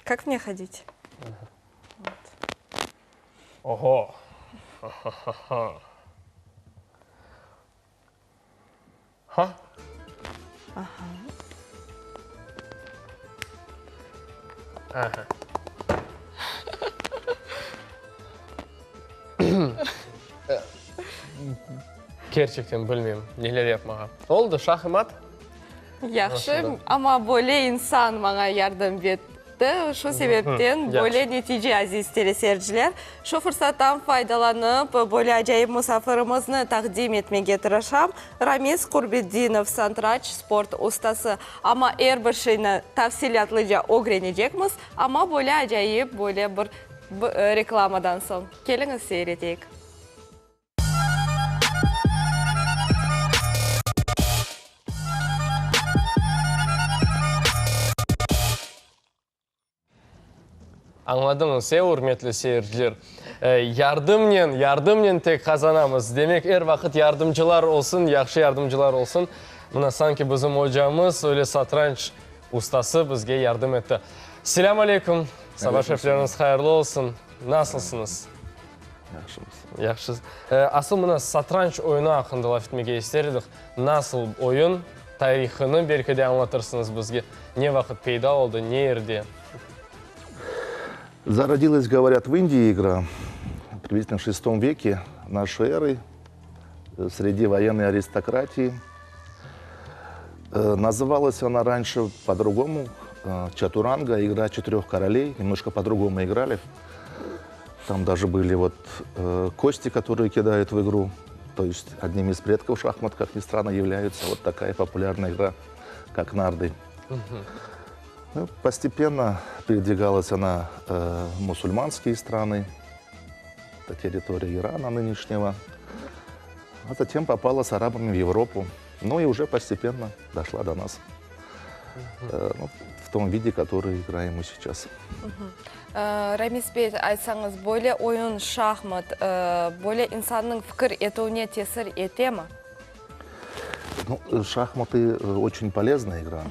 Как мне ходить? Ого. Ха? Ага. Gerçekten bilmiyorum. Neler yapmağa. Oldu şahmat. Yaxşı, ama böyle insan bana yardım etti. Şu sebepten böyle netice aziz teleseyirciler. Şu fırsattan faydalanıp böyle acayip misafirimizni takdim etmeye tırışam. Ramiz Kurbetdinov, santraç, sport ustası. Ama her bir şeyini tafsilatlıca öğreneceğimiz. Ama böyle acayip böyle bir reklamadan sonra. Geliniz seyredeyik. Anladınız, hürmetli seyirciler. Yardımla tek kazanamız. Demek her vakit yardımcılar olsun, yaxşı yardımcılar olsun. Buna sanki bizim hocamız öyle satranç ustası bizge yardım etti. Selamun aleyküm. Sabah şefleriniz hayırlı olsun. Nasılsınız? Yaxşımız. Asıl buna satranç oyunu hakkında laf etmeye isterdik. Nasıl oyun? Tarihini belki de anlatırsınız bizge. Ne vakit peyda oldu, ne yerde? Зародилась, говорят, в Индии игра, приблизительно в VI веке нашей эры, среди военной аристократии. Называлась она раньше по-другому, чатуранга, игра четырех королей, немножко по-другому играли. Там даже были вот кости, которые кидают в игру, то есть одним из предков шахмат, как ни странно, является вот такая популярная игра, как нарды. Ну, постепенно передвигалась она в мусульманские страны, это территория Ирана нынешнего, а затем попала с арабами в Европу, ну и уже постепенно дошла до нас, ну, в том виде, который играем мы сейчас. Рамиз Бey, айтсаңыз, böyle oyun şahmat, böyle insanın fikir etуіне tesir ете ме? Ну, шахматы очень полезная игра.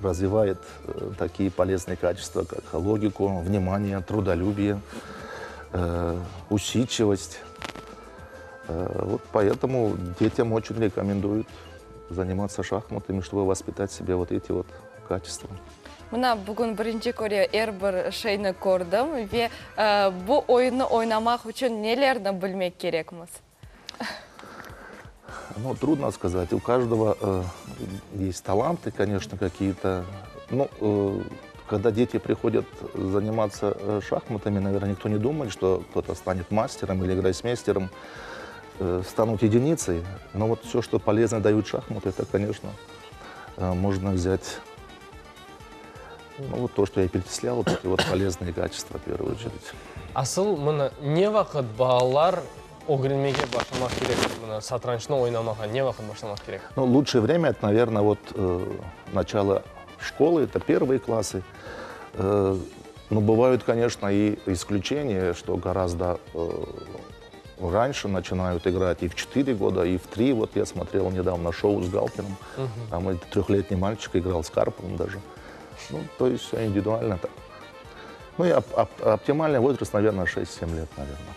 Развивает такие полезные качества, как логику, внимание, трудолюбие, усидчивость. Вот поэтому детям очень рекомендуют заниматься шахматами, чтобы воспитать в себе вот эти вот качества. Мына бүгін бірінші көре бір şeyini көрдім ve bu oyunu oynamak için nelerini bilmek gerekmiz? Ну, трудно сказать. У каждого есть таланты, конечно, какие-то. Ну, когда дети приходят заниматься шахматами, наверное, никто не думает, что кто-то станет мастером или гроссмейстером, станут единицей. Но вот все, что полезно дают шахматы, это, конечно, можно взять, ну, вот то, что я перечислял, вот эти вот полезные качества, в первую очередь. Asıl mına ne vakit bağlar öğrenmeye başlamak gerek? Mına satrançını oynamağa ne vakit başlamak gerek? Ну, лучшее время, это, наверное, вот начало школы, это первые классы. Но бывают, конечно, и исключения, что гораздо раньше начинают играть и в 4 года, и в 3. Вот я смотрел недавно шоу с Галкиным, там 3-летний мальчик играл с Карповым даже. Ну, то есть все индивидуально так. Ну и оптимальный возраст, наверное, 6-7 лет, наверное.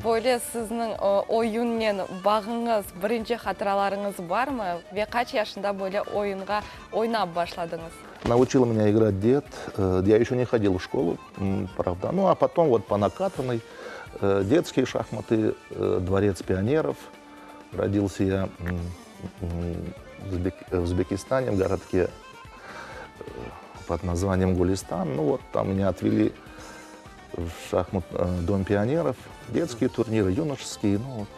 Böyle sizin oyunмен bağınız, birinci hatıralarınız var mı? Ve kaç yaşında böyle oyunға oynап başladınız? Научил меня играть дед. Я еще не ходил в школу, правда. Ну, а потом вот по накатанной детские шахматы, дворец пионеров. Родился я в Узбекистане, в городке под названием Гулистан. Ну, вот там меня отвели в Дом пионеров. Детские турниры, юношеские. Ну, вот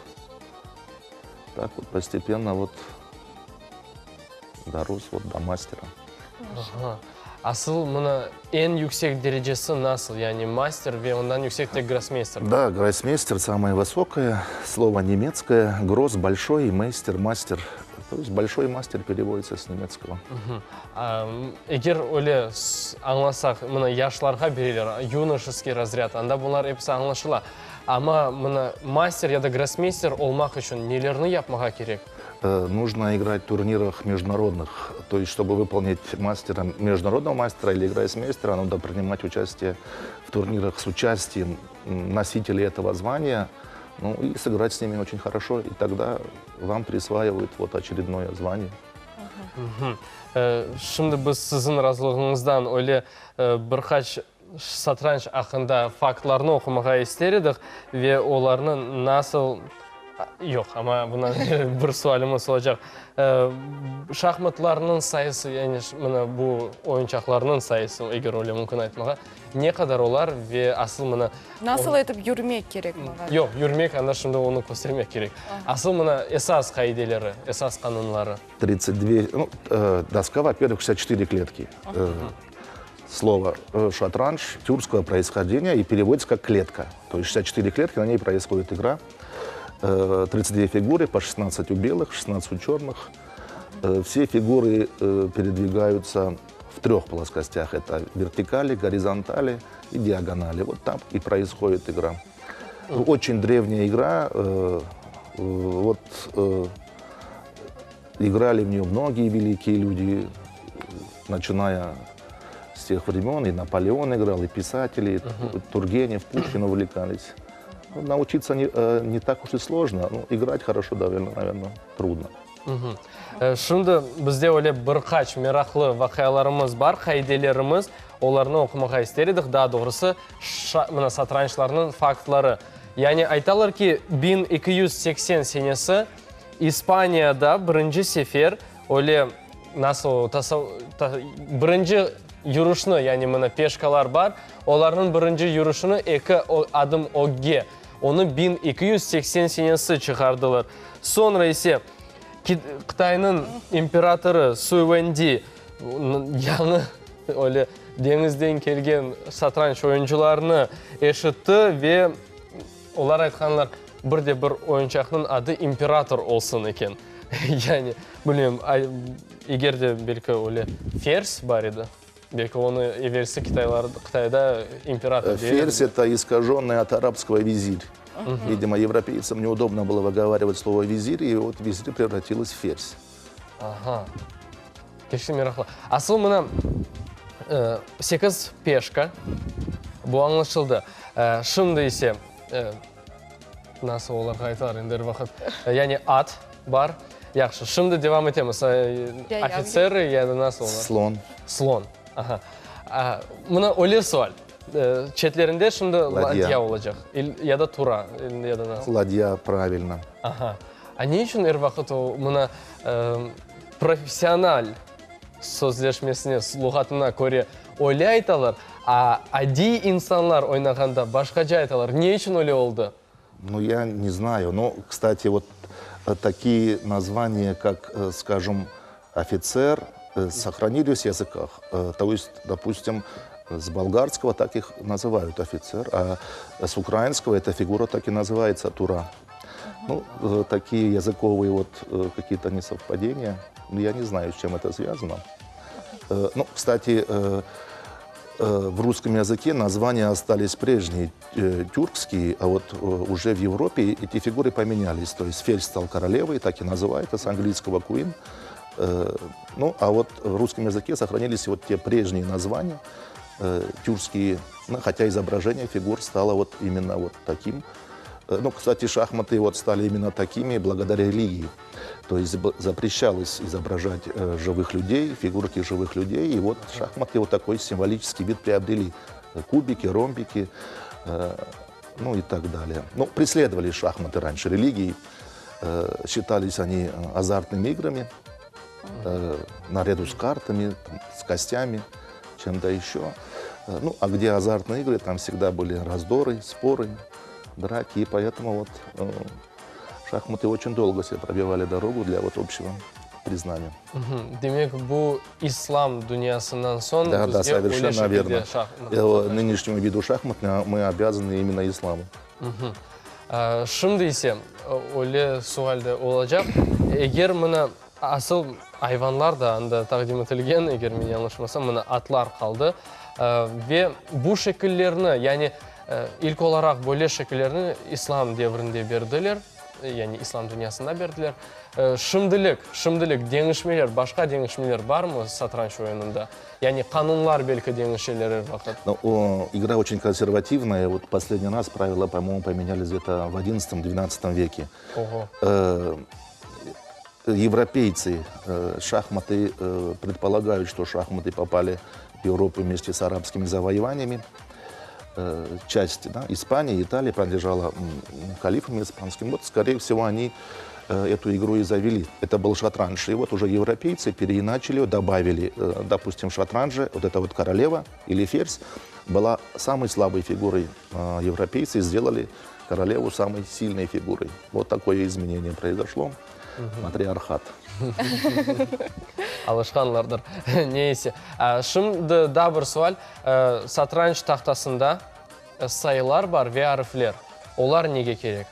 так вот постепенно вот дорос вот до мастера. Ага. Asıl mına en yüksek derecesi nasıl? Yani master ve ondan yüksek de гроссмейстер. Да, гроссмейстер самое высокое, слово немецкое, гросс большой, мейстер, мастер. То есть большой мастер переводится с немецкого. Егер öyle anlasak, mına yaşlarga biriler, юношеский разряд, anda bunlar hepsi anlaşıla. Ama mına master ya da гроссмейстер olmak için nelerini yapmağa gerek? нужно играть в турнирах международных. То есть, чтобы выполнить мастера, международного мастера или гроссмейстера, надо принимать участие в турнирах с участием носителей этого звания, ну и сыграть с ними очень хорошо, и тогда вам присваивают вот очередное звание. Şimdi biz sizin razılığınızdan öyle birkaç satranç hakkında faktlarını okumağa isterdik ve onların nasıl... Yok ama buna bir sualimiz olacak. Şahmatlarının sayısı, yani bu oyuncaklarının sayısı, eğer öyle mümkün etmeye, ne kadar olar ve asıl buna... Nasıl edip yürümek gerek mi? Yok, yürümek, anda şimdi onu göstermek gerek. Asıl buna esas kaideleri, esas kanunları. 32, ну, доска, во-первых, 64 клетки. Слово шатранж тюркского происхождения и переводится как клетка. То есть 64 клетки, на ней происходит игра. 32 фигуры, по 16 у белых, 16 у черных. Все фигуры передвигаются в 3 плоскостях. Это вертикали, горизонтали и диагонали. Вот там и происходит игра. Очень древняя игра. Вот играли в нее многие великие люди, начиная с тех времен. И Наполеон играл, и писатели, и Тургенев, Пушкин увлекались. Научиться не так уж и сложно, но играть хорошо довольно, наверное, трудно. Şimdi bizde öyle birkaç meraklı vakalarımız var, kaidelerimiz, onlarını okumağa isterdik. Daha doğrusu satrançlarının faktları. Yani aytalar ki 1280 senesi İspanya'da birinci sefer öyle nasıl birinci yürüyüşünü, yani bana peşkalar var, onların birinci yürüyüşünü 2 adım OG. Onu 1280 senesi çıkardılar. Sonra ise Қытайның императоры Су Вэнди яңы öyle denizden kelgen satranç oyuncularını eşitti ve onlar aytkanlar bir oyuncakның adı imperator olsun eken. Yani bilmiyorum, eğer de belki öyle ферзь бар еді. Belki onu eversi Қытайда император. Ферзь — это искаженный от арабского визирь. Видимо, европейцам неудобно было выговаривать слово «визирь», и вот визирь превратилась в ферзь. Ага. Keşke meraklı. Asıl buna 8 peşka. Bu anlaşıldı. Şimdi ise nasıl olur kayıtlar ender vakit. Yani at var. Yaxşı. Şimdi devam etemiz. Ofitser ya da nasıl olur? Слон. Slon. Aha. Buna öyle sual. Çetlerinde şimdi ladya olacak. Ya da tura ya da nasıl? Ладья, правильно. Aha. A ne için her vakit o buna profesyonel sözleşmesine, lügatına göre öyle aytalar, a adi insanlar oynaganda başkaca aytalar. Ne için öyle oldu? Ну, я не знаю. Но, кстати, вот такие названия, как, скажем, офицер, сохранились в языках. То есть, допустим, с болгарского так их называют офицер, а с украинского эта фигура так и называется тура. Ну, такие языковые вот какие-то несовпадения. Я не знаю, с чем это связано. Ну, кстати, в русском языке названия остались прежние, тюркские, а вот уже в Европе эти фигуры поменялись. То есть ферзь стал королевой, так и называется, с английского queen. Ну, а вот в русском языке сохранились вот те прежние названия, тюркские, ну, хотя изображение фигур стало вот именно вот таким. Ну, кстати, шахматы вот стали именно такими благодаря религии. То есть запрещалось изображать живых людей, фигурки живых людей, и вот шахматы вот такой символический вид приобрели. Кубики, ромбики, ну и так далее. Ну, преследовали шахматы раньше религией, считались они азартными играми, наряду с картами, с костями, чем-то еще. Ну, а где азартные игры, там всегда были раздоры, споры, драки, и поэтому вот шахматы очень долго себе пробивали дорогу для вот общего признания. Demek bu İslam dünyasından son Да, совершенно верно. Нынешнему виду шахмат мы обязаны именно исламу. Şimdi ise öyle sualde olacak. Eğer bana asıl hayvanlar da anda takdim edilgen, eğer ben yanlışmasam, bana atlar kaldı. Ve bu şekillerini, yani ilk olarak böyle şekillerini İslam devrinde verdiler. яғни ислам дүниясында берділер. Шымдылық, деңішмелер, башқа деңішмелер бар ма сатранч ойынында? Яғни қанунлар белкі деңішелері вақыт? Игра очень консервативная. Вот последний раз правила, по-моему, поменялись где-то в 11-12 веке. Ого. Европейцы шахматы предполагают, что шахматы попали в Европу вместе с арабскими завоеваниями. Часть Испании, Италии принадлежала халифам испанским. Вот, скорее всего, они эту игру и завели. Это был шатранж. И вот уже европейцы переиначили ее, добавили, допустим, в шатранже вот эта вот королева или ферзь была самой слабой фигурой. Европейцы сделали королеву самой сильной фигурой. Вот такое изменение произошло. Матриархат. Алышқанлардар. Нейсе. Шымды да бір суал. Сатранч тақтасында сайылар бар, веарыфлер. Олар неге керек?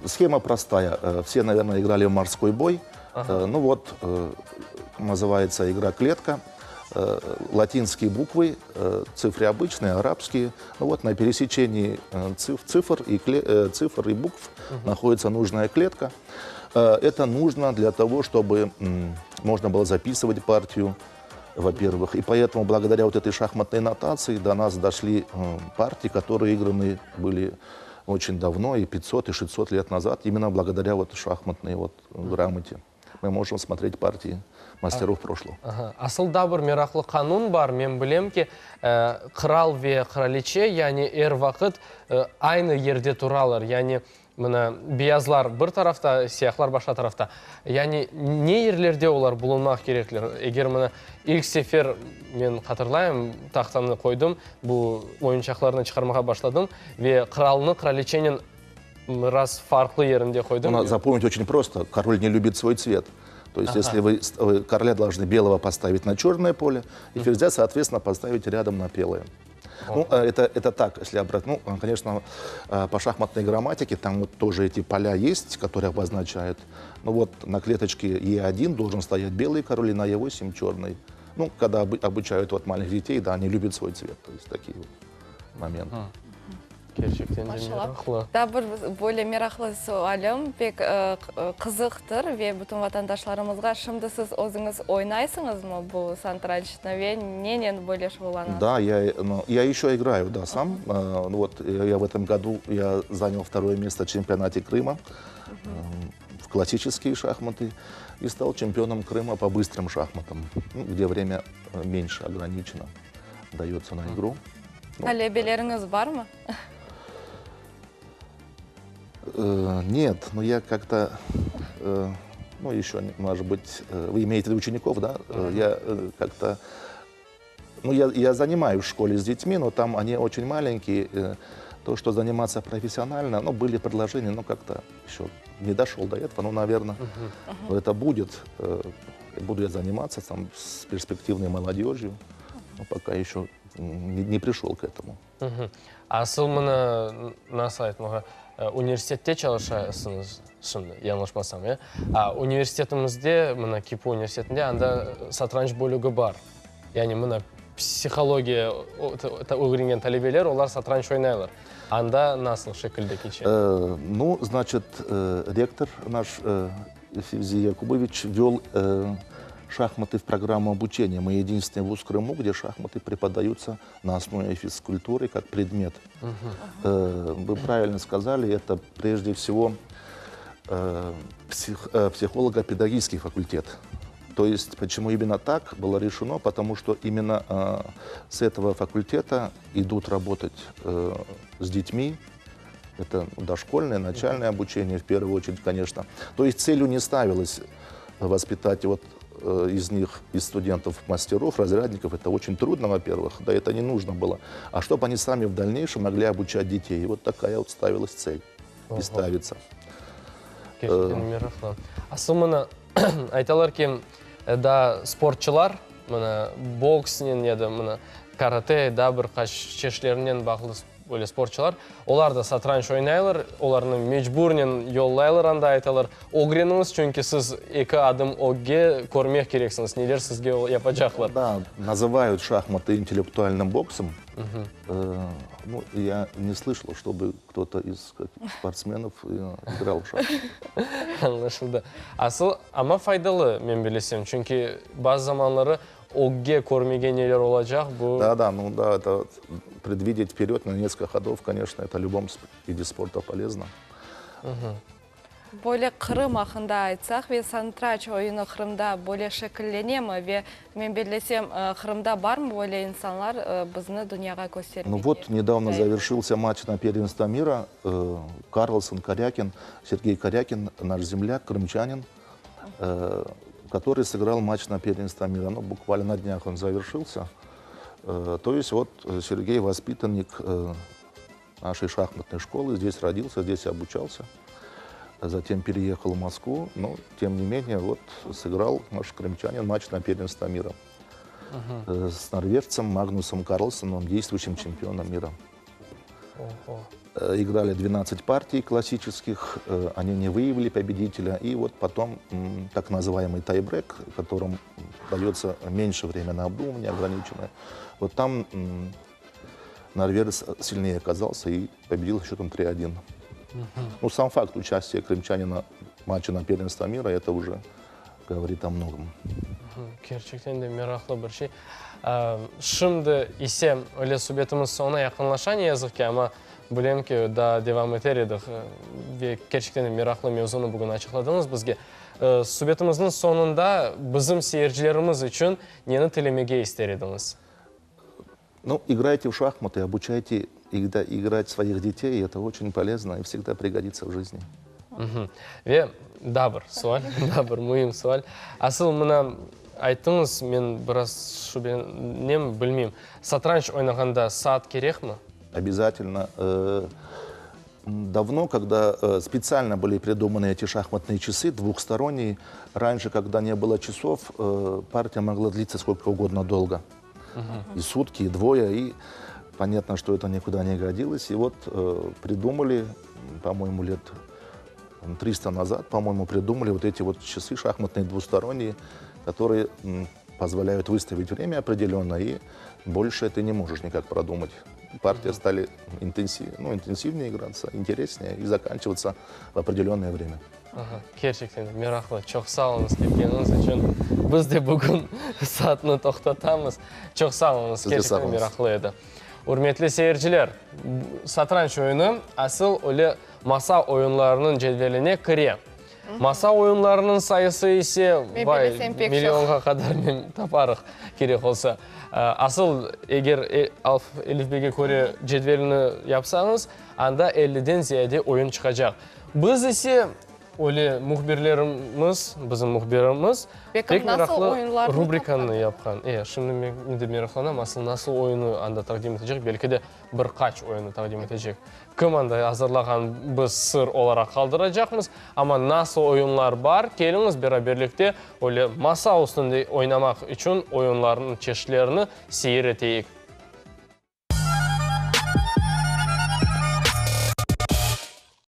Схема простая. Все, наверное, играли в морской бой. Ну вот, называется игра клетка. Латинские буквы, цифры обычные, арабские. Ну вот на пересечении цифр и букв находится нужная клетка. Это нужно для того, чтобы можно было записывать партию, во-первых. И поэтому благодаря вот этой шахматной нотации до нас дошли партии, которые играны были очень давно, и 500, и 600 лет назад, именно благодаря вот шахматной вот грамоте. Мы можем смотреть партии мастеров прошлого. Асыл да бір мерақлы қанун бар, мен білем ке, қырал ве қыраличе, яғни әр вақыт айны ерде тұралар, яғни мына биязлар бір тарафта, сияқлар башқа тарафта. Яғни не ерлерде олар бұлынмақ кереклер? Егер мына ilk сефер мен қатырлайым, тақтамны қойдым, бұл ойыншақларını шығармаға башладым, ве қыралыны, қыраличенен раз фарқлы ерінде қойдым. Запомнить очень просто. Король не любит свой цвет. То есть, если вы короля должны белого поставить на черное поле, и ферзя, соответственно, поставить рядом на белое. Ну, это так, если обратно. Ну, конечно, по шахматной грамматике там вот тоже эти поля есть, которые обозначают. Ну вот на клеточке Е1 должен стоять белый король, и на Е8 черный. Ну, когда обучают вот маленьких детей, да, они любят свой цвет. То есть такие вот моменты. Да, бір более мерақлы суалым, пек қызықтыр, ве бүтін ватандашларымызға шымды сіз өзіңіз ойнайсыңыз ма бұл сатранчты, ве ненен более шуланасыз? Да, я еще играю, да, сам. Вот я в этом году занял 2-е место в чемпионате Крыма в классические шахматы и стал чемпионом Крыма по быстрым шахматам, где время меньше ограничено дается на игру. Алебелеріңіз бар ма? Нет, но я как-то, ну еще, может быть, вы имеете в виду учеников, да? Я как-то, ну я занимаюсь в школе с детьми, но там они очень маленькие. То, что заниматься профессионально, ну были предложения, но как-то еще не дошел до этого, ну, наверное, это будет. Буду я заниматься там с перспективной молодежью, но пока еще не пришел к этому. Асыл мұны насы айтмаға, университетте çalışасыңыз, шынды, yanlışmasam, ya? Университетімізде, мұна Кипу университетінде, анда сатранч бөлігі бар. Яғни мұна психология өңірінген талебелер, олар сатранч ойнайлар. Анда насыл шекілді кече? Ну, значит, ректор наш Февзий Якубович ввел шахматы в программу обучения. Мы единственный вуз в Крыму, где шахматы преподаются на основе физкультуры как предмет. Вы правильно сказали, это прежде всего психолого-педагогический факультет. То есть, почему именно так было решено? Потому что именно с этого факультета идут работать с детьми. Это дошкольное, начальное обучение, в первую очередь, конечно. То есть целью не ставилось воспитать вот из них, из студентов, мастеров, разрядников. Это очень трудно, во-первых, да это не нужно было. А чтобы они сами в дальнейшем могли обучать детей. И вот такая вот ставилась цель и ставится. Асылмыны айталар ки, да спортчылар, бокснен, еді, карате, да бір қаш шешілерінен бақылы böyle спортчылар, олар да сатранч ойнайлар, оларны мечбурнен yollaylar анда айталар. Огреніңіз, чөнки сіз 2 адым огге көрмек керексіңіз, нелер сізге yapacaklar. Да, называют шахматы интеллектуальным боксом. Ну, я не слышал, чтобы кто-то из спортсменов играл в шахматы. Anlaşıldı. Asıl ama faydalı men bilesem. Çünkü bazı zamanları ogge көрмеген нелер olacak bu. Да, ну да, это предвидеть вперед на несколько ходов, конечно, это в любом виде спорта полезно. Более Крым ақында айтсақ, ве сантрач ойыны Крымда более шекілленемі, ве мен білесем, Крымда бар ма более инсанлар бізні дүнияға көстермейді? Ну вот, недавно завершился матч на первенство мира. Карлсон, Корякин, Сергей Корякин, наш земляк, крымчанин, который сыграл матч на первенство мира. Ну, буквально на днях он завершился. То есть вот Сергей воспитанник нашей шахматной школы, здесь родился, здесь обучался. Затем переехал в Москву, но тем не менее вот сыграл наш крымчанин матч на первенство мира с норвежцем Магнусом Карлсоном, действующим чемпионом мира. Играли 12 партий классических, они не выявили победителя, и вот потом так называемый тайбрек, которым дается меньше времени на обдумывание, ограниченное. Вот там норвежец сильнее оказался и победил счетом 3-1. Ну, сам факт участия крымчанина в матче на первенство мира, это уже говорит о многом. Gerçekten de meraklı bir şey. Şimdi ise öyle sohbetimiz sonuna yakınlaşan yazık ki ama bilem ki daha devam ederdik ve gerçekten de meraklı mevzunu bugün açıkladınız bizge. Sohbetimizin sonunda bizim seyircilerimiz için neni tilemege ister ediniz? Ну, играйте в шахматы, обучайте играть своих детей, это очень полезно и всегда пригодится в жизни. Ve daha bir sual, daha bir mühim sual. Asıl buna ayttınız, men biraz şu benim bilmeyim. Satranç oynaganda saat керек mi? Обязательно. Давно, когда специально были придуманы эти шахматные часы, двухсторонние, раньше, когда не было часов, партия могла длиться сколько угодно долго. И сутки, и двое, и понятно, что это никуда не годилось. И вот придумали, по-моему, лет 300 назад, по-моему, придумали вот эти вот часы шахматные двусторонние, которые позволяют выставить время определенно, и больше ты не можешь никак продумать. Партии стали интенсивнее играться, интереснее и заканчиваться в определенное время. Gerçekten meraklı. Çok sağ olunuz geldiğiniz için. Biz de bugün saatini toxtatamız. Çok sağ olunuz. Gerçekten meraklıydı. Hürmetli seyirciler, satranç oyunu asıl öyle masa oyunlarının cedveline kiriyor. Masa oyunlarının sayısı ise milyonga kadar taparıq gerek olsa. Asıl eğer Elifbe'ye göre cedvelini yapsanız, anda 50'den ziyade oyun çıkacak. Biz ise öyle muhbirlerimiz, bizim muhbirimiz pek meraklı rubrikanı yapkan. Şimdi ben de meraklanam, asıl nasıl oyunu anda takdim edecek, belki de birkaç oyunu takdim edecek. Kim anda hazırlagan biz sır olarak kaldıracakmız, ama nasıl oyunlar var, geliniz beraberlikte öyle masa üstünde oynamak için oyunların çeşitlerini seyir eteyik.